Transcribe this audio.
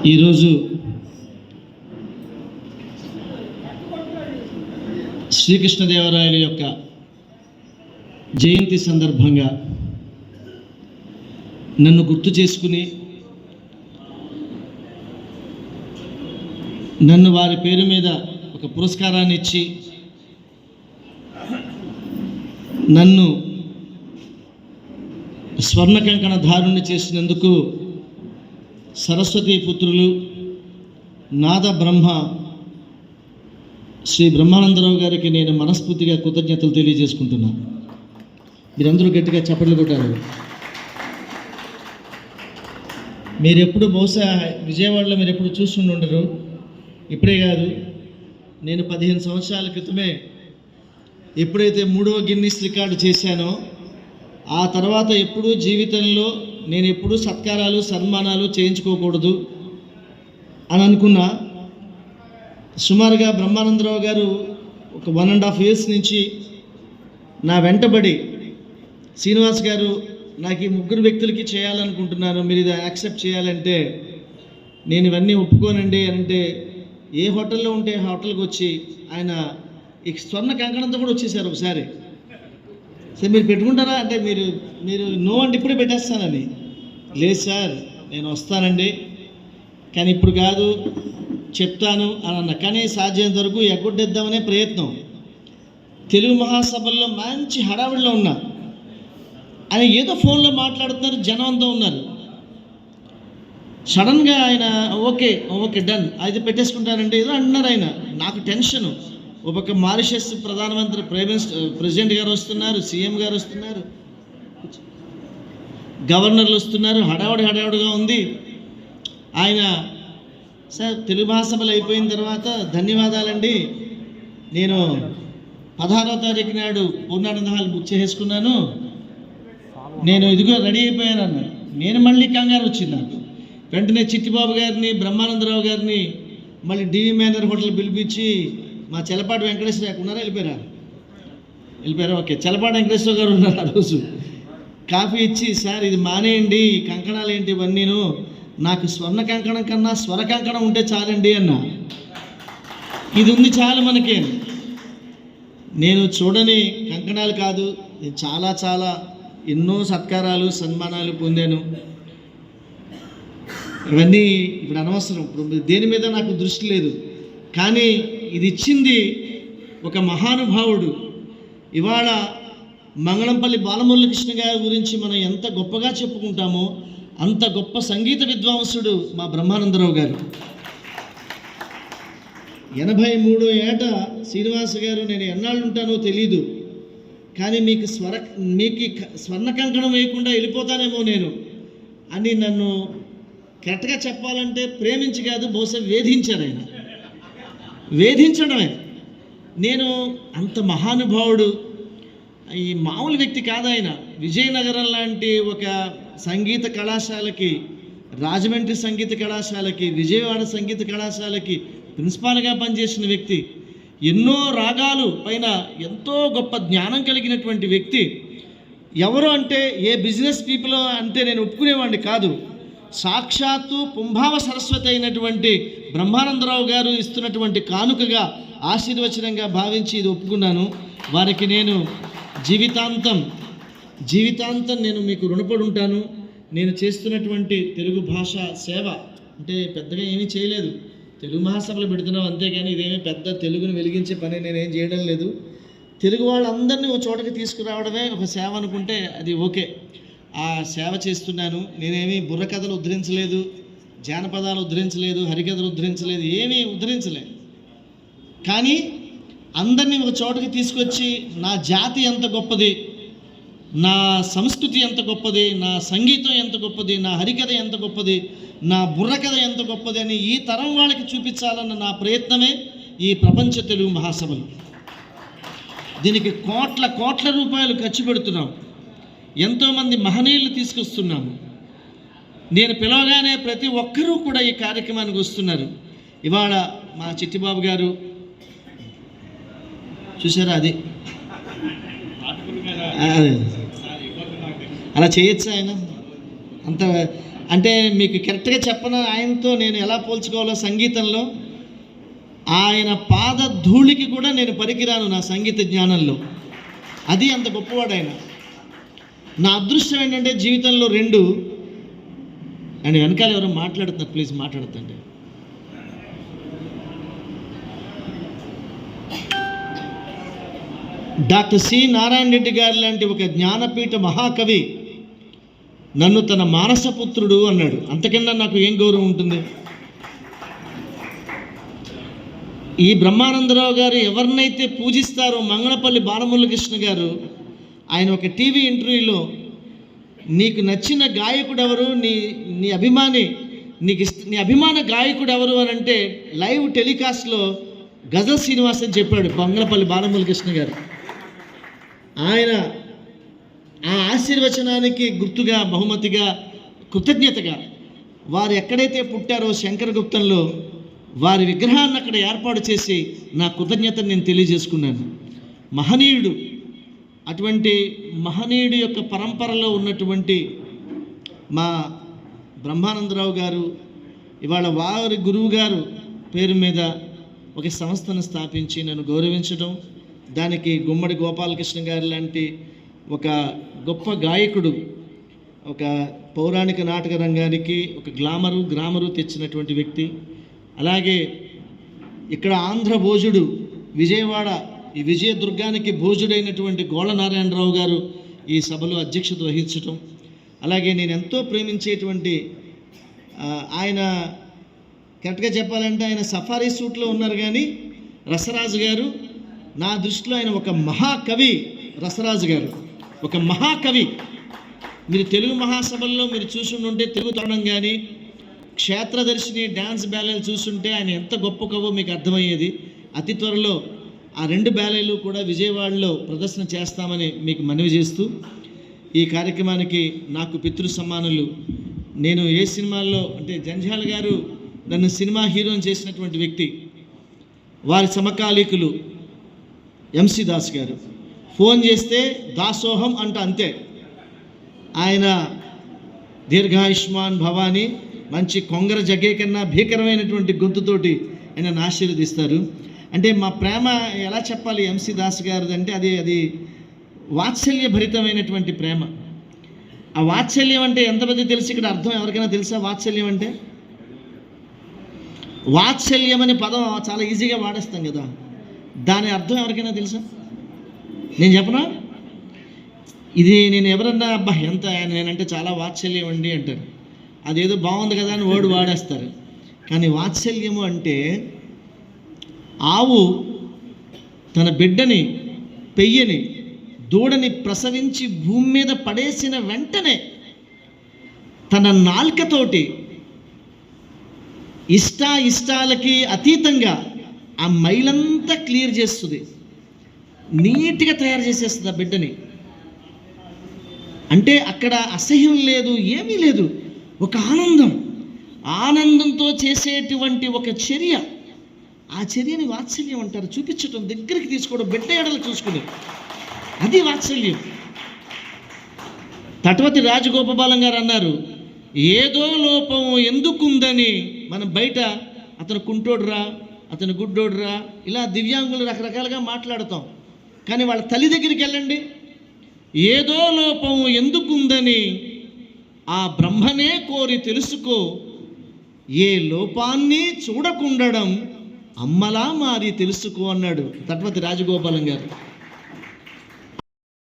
ఈరోజు శ్రీకృష్ణదేవరాయల యొక్క జయంతి సందర్భంగా నన్ను గుర్తు చేసుకుని నన్ను వారి పేరు మీద ఒక పురస్కారాన్ని ఇచ్చి నన్ను స్వర్ణ కంకణ ధారుణ్ణి చేసినందుకు సరస్వతీ పుత్రులు నాద బ్రహ్మ శ్రీ బ్రహ్మానందరావు గారికి నేను మనస్ఫూర్తిగా కృతజ్ఞతలు తెలియజేసుకుంటున్నాను. మీరందరూ గట్టిగా చప్పట్లు కొట్టారు. మీరు ఎప్పుడు బహుశా విజయవాడలో మీరు ఎప్పుడు చూస్తుండి ఉండరు. ఇప్పుడే కాదు, నేను 15 సంవత్సరాల క్రితమే ఎప్పుడైతే 3వ గిన్నిస్ రికార్డు చేశానో ఆ తర్వాత ఎప్పుడూ జీవితంలో నేను ఎప్పుడూ సత్కారాలు సన్మానాలు చేయించుకోకూడదు అని అనుకున్నా. సుమారుగా బ్రహ్మానందరావు గారు ఒక 1.5 years నుంచి నా వెంటబడి శ్రీనివాస్ గారు నాకు ఈ 3 వ్యక్తులకి చేయాలనుకుంటున్నాను, మీరు ఇది యాక్సెప్ట్ చేయాలంటే నేను ఇవన్నీ ఒప్పుకోనండి అంటే ఏ హోటల్లో ఉంటే హోటల్కి వచ్చి ఆయన ఈ స్వర్ణ కంకణంతో కూడా వచ్చేసారు ఒకసారి. సార్ మీరు పెట్టుకుంటారా అంటే మీరు నో అంటే ఇప్పుడే పెట్టేస్తానని. లేదు సార్ నేను వస్తానండి కానీ ఇప్పుడు కాదు చెప్తాను అని అన్న. కానీ సాధ్యమైనంత వరకు ఎగ్గొట్టేద్దామనే ప్రయత్నం. తెలుగు మహాసభల్లో మంచి హడావిడిలో ఉన్నా ఆయన ఏదో ఫోన్లో మాట్లాడుతున్నారు, జనం అంతా ఉన్నారు. సడన్గా ఆయన ఓకే డన్ అయితే పెట్టేసుకుంటానంటే ఏదో అంటున్నారు. ఆయన నాకు టెన్షను. ఒక పక్క మారిషస్ ప్రధానమంత్రి ప్రెసిడెంట్ గారు వస్తున్నారు, సీఎం గారు వస్తున్నారు, గవర్నర్లు వస్తున్నారు, హడావుడిగా ఉంది. ఆయన సార్ తెలుగు మహాసభలు అయిపోయిన తర్వాత ధన్యవాదాలండి, నేను 16వ తారీఖు నాడు పూర్ణానంద హాల్ బుక్ చేసుకున్నాను, నేను ఇదిగో రెడీ అయిపోయాను అన్నారు. నేను మళ్ళీ కంగారు వచ్చింది నాకు. వెంటనే చిట్టిబాబు గారిని బ్రహ్మానందరావు గారిని మళ్ళీ డివి మేనర్ హోటల్ పిలిపించి మా చెలపాటి వెంకటేశ్వర గారు ఉన్నారా, వెళ్ళిపోయారా ఓకే, చెలపాటి వెంకటేశ్వర గారు ఉన్నారు. ఆ రోజు కాఫీ ఇచ్చి సార్ ఇది మానేయండి, కంకణాలు ఏంటి ఇవన్నీను, నాకు స్వర్ణ కంకణం కన్నా స్వర కంకణం ఉంటే చాలండి అన్న. ఇది ఉంది చాలు మనకి. నేను చూడని కంకణాలు కాదు, చాలా ఎన్నో సత్కారాలు సన్మానాలు పొందాను. ఇవన్నీ ఇప్పుడు అనవసరం, ఇప్పుడు దేని మీద నాకు దృష్టి లేదు. కానీ ఇది ఇచ్చింది ఒక మహానుభావుడు. ఇవాళ మంగళంపల్లి బాలమురళీకృష్ణ గారి గురించి మనం ఎంత గొప్పగా చెప్పుకుంటామో అంత గొప్ప సంగీత విద్వాంసుడు మా బ్రహ్మానందరావు గారు. 83 ఏట శ్రీనివాస గారు నేను ఎన్నాళ్ళు ఉంటానో తెలీదు, కానీ మీకు స్వర్ణ కంకణం వేయకుండా వెళ్ళిపోతానేమో నేను అని నన్ను కరెక్ట్గా చెప్పాలంటే ప్రేమించి కాదు బహుశా వేధించారు. ఆయన వేధించడమే. నేను అంత మహానుభావుడు, ఈ మామూలు వ్యక్తి కాదు ఆయన. విజయనగరం లాంటి ఒక సంగీత కళాశాలకి, రాజమండ్రి సంగీత కళాశాలకి, విజయవాడ సంగీత కళాశాలకి ప్రిన్సిపాల్గా పనిచేసిన వ్యక్తి, ఎన్నో రాగాలు పైన ఎంతో గొప్ప జ్ఞానం కలిగినటువంటి వ్యక్తి. ఎవరు అంటే ఏ బిజినెస్ పీపుల్ అంటే నేను ఒప్పుకునేవాడిని కాదు. సాక్షాత్తు పుంభావ సరస్వతి అయినటువంటి బ్రహ్మానందరావు గారు ఇస్తున్నటువంటి కానుకగా ఆశీర్వచనంగా భావించి ఇది ఒప్పుకున్నాను. వారికి నేను జీవితాంతం నేను మీకు రుణపడి ఉంటాను. నేను చేస్తున్నటువంటి తెలుగు భాష సేవ అంటే పెద్దగా ఏమీ చేయలేదు, తెలుగు మహాసభలు పెడుతున్నాం అంతేగాని ఇదేమీ పెద్ద తెలుగును వెలిగించే పని నేనేం చేయడం లేదు. తెలుగు వాళ్ళందరినీ ఒక చోటకి తీసుకురావడమే ఒక సేవ అనుకుంటే అది ఓకే. ఆ సేవ చేస్తున్నాను. నేనేమీ బుర్రకథలు ఉద్ధరించలేదు, జానపదాలు ఉద్ధరించలేదు, హరికథలు ఉద్ధరించలేదు, ఏమీ ఉద్ధరించలేదు. కానీ అందరినీ ఒక చోటకి తీసుకొచ్చి నా జాతి ఎంత గొప్పది, నా సంస్కృతి ఎంత గొప్పది, నా సంగీతం ఎంత గొప్పది, నా హరికథ ఎంత గొప్పది, నా బుర్రకథ ఎంత గొప్పది అని ఈ తరం వాళ్ళకి చూపించాలన్న నా ప్రయత్నమే ఈ ప్రపంచ తెలుగు మహాసభలు. దీనికి కోట్ల రూపాయలు ఖర్చు పెడుతున్నాం, ఎంతోమంది మహనీయులు తీసుకొస్తున్నాము. నేను పిలవగానే ప్రతి ఒక్కరూ కూడా ఈ కార్యక్రమానికి వస్తున్నారు. ఇవాళ మా చిట్టిబాబు గారు చూసారా, అది అలా చేయొచ్చు. ఆయన అంత అంటే మీకు కరెక్ట్గా చెప్పన ఆయనతో నేను ఎలా పోల్చుకోవాలో సంగీతంలో, ఆయన పాద ధూళికి కూడా నేను పనికిరాను నా సంగీత జ్ఞానంలో. అది అంత గొప్పవాడు ఆయన. నా అదృష్టం ఏంటంటే జీవితంలో రెండు. అండ్ వెనకాల ఎవరో మాట్లాడుతున్నారు, ప్లీజ్ మాట్లాడుతండి. డాక్టర్ సి నారాయణ రెడ్డి గారు లాంటి ఒక జ్ఞానపీఠ మహాకవి నన్ను తన మానసపుత్రుడు అన్నాడు. అంతకన్నా నాకు ఏం గౌరవం ఉంటుంది? ఈ బ్రహ్మానందరావు గారు ఎవరినైతే పూజిస్తారో, మంగళపల్లి బాలమురళీకృష్ణ గారు, ఆయన ఒక టీవీ ఇంటర్వ్యూలో నీకు నచ్చిన గాయకుడు ఎవరు, నీ అభిమాని, నీ అభిమాన గాయకుడు ఎవరు అని అంటే లైవ్ టెలికాస్ట్లో గజల్ శ్రీనివాస్ అని చెప్పాడు మంగళపల్లి బాలమురళీకృష్ణ గారు. ఆయన ఆ ఆశీర్వచనానికి గుర్తుగా, బహుమతిగా, కృతజ్ఞతగా వారు ఎక్కడైతే పుట్టారో శంకరగుప్తంలో వారి విగ్రహాన్ని అక్కడ ఏర్పాటు చేసి నా కృతజ్ఞతను నేను తెలియజేసుకున్నాను. మహనీయుడు, అటువంటి మహనీయుడు యొక్క పరంపరలో ఉన్నటువంటి మా బ్రహ్మానందరావు గారు ఇవాళ వారి గురువు గారు పేరు మీద ఒక సంస్థను స్థాపించి నన్ను గౌరవించడం, దానికి గుమ్మడి గోపాలకృష్ణ గారు లాంటి ఒక గొప్ప గాయకుడు, ఒక పౌరాణిక నాటక రంగానికి ఒక గ్రామరు తెచ్చినటువంటి వ్యక్తి. అలాగే ఇక్కడ ఆంధ్ర భోజుడు, విజయవాడ ఈ విజయదుర్గానికి భోజుడైనటువంటి గోళ్ళ నారాయణరావు గారు ఈ సభలో అధ్యక్షత వహించటం. అలాగే నేను ఎంతో ప్రేమించేటువంటి ఆయన, కరెక్ట్గా చెప్పాలంటే ఆయన సఫారీ సూట్లో ఉన్నారు, కానీ రసరాజు గారు నా దృష్టిలో ఆయన ఒక మహాకవి. రసరాజు గారు ఒక మహాకవి. మీరు తెలుగు మహాసభల్లో మీరు చూసుంటే తెలుగు తరుణం కానీ క్షేత్రదర్శిని డ్యాన్స్ బ్యాలేలు చూస్తుంటే ఆయన ఎంత గొప్ప కవో మీకు అర్థమయ్యేది. అతి త్వరలో ఆ 2 బ్యాలేలు కూడా విజయవాడలో ప్రదర్శన చేస్తామని మీకు మనవి చేస్తూ, ఈ కార్యక్రమానికి నాకు పితృ సమానులు, నేను ఏ సినిమాల్లో అంటే జంజాల గారు నన్ను సినిమా హీరోని చేసినటువంటి వ్యక్తి, వారి సమకాలీకులు ఎంసి దాస్ గారు ఫోన్ చేస్తే దాసోహం అంట అంతే. ఆయన దీర్ఘాయుష్మాన్ భవాని, మంచి కొంగర జగే కన్నా భీకరమైనటువంటి గొంతుతోటి ఆయన ఆశీర్వదిస్తారు. అంటే మా ప్రేమ ఎలా చెప్పాలి ఎంసి దాస్ గారిది అంటే అది వాత్సల్యభరితమైనటువంటి ప్రేమ. ఆ వాత్సల్యం అంటే ఎంతమంది తెలుసు? ఇక్కడ అర్థం ఎవరికైనా తెలుసా? వాత్సల్యం అంటే, వాత్సల్యం అనే పదం చాలా ఈజీగా వాడేస్తాం కదా, దాని అర్థం ఎవరికైనా తెలుసా? నేను చెప్పనా? ఇది నేను ఎవరన్నా అబ్బా ఎంత నేనంటే చాలా వాత్సల్యం అండి అంటారు, అదేదో బాగుంది కదా అని వర్డ్ వాడేస్తారు. కానీ వాత్సల్యము అంటే ఆవు తన బిడ్డని, పెయ్యని, దూడని ప్రసవించి భూమి మీద పడేసిన వెంటనే తన నాల్కతోటి ఇష్టాలకి అతీతంగా ఆ మైలంతా క్లియర్ చేస్తుంది, నీట్గా తయారు చేసేస్తుంది ఆ బిడ్డని. అంటే అక్కడ అసహ్యం లేదు, ఏమీ లేదు, ఒక ఆనందంతో చేసేటువంటి ఒక చర్య. ఆ చర్యని వాత్సల్యం అంటారు. చూపించటం, దగ్గరికి తీసుకోవడం, బిడ్డ ఎడలు చూసుకుని, అది వాత్సల్యం. తటవతి రాజగోపాలం గారు అన్నారు, ఏదో లోపం ఎందుకుందని మనం బయట అతను కుంటోడురా, అతను గుడ్డోడురా, ఇలా దివ్యాంగులు రకరకాలుగా మాట్లాడతాం. కానీ వాళ్ళ తల్లి దగ్గరికి వెళ్ళండి, ఏదో లోపం ఎందుకుందని ఆ బ్రహ్మనే కోరి తెలుసుకో, ఏ లోపాన్ని చూడకుండడం అమ్మలా మారి తెలుసుకో అన్నాడు తటవతి రాజగోపాలం గారు.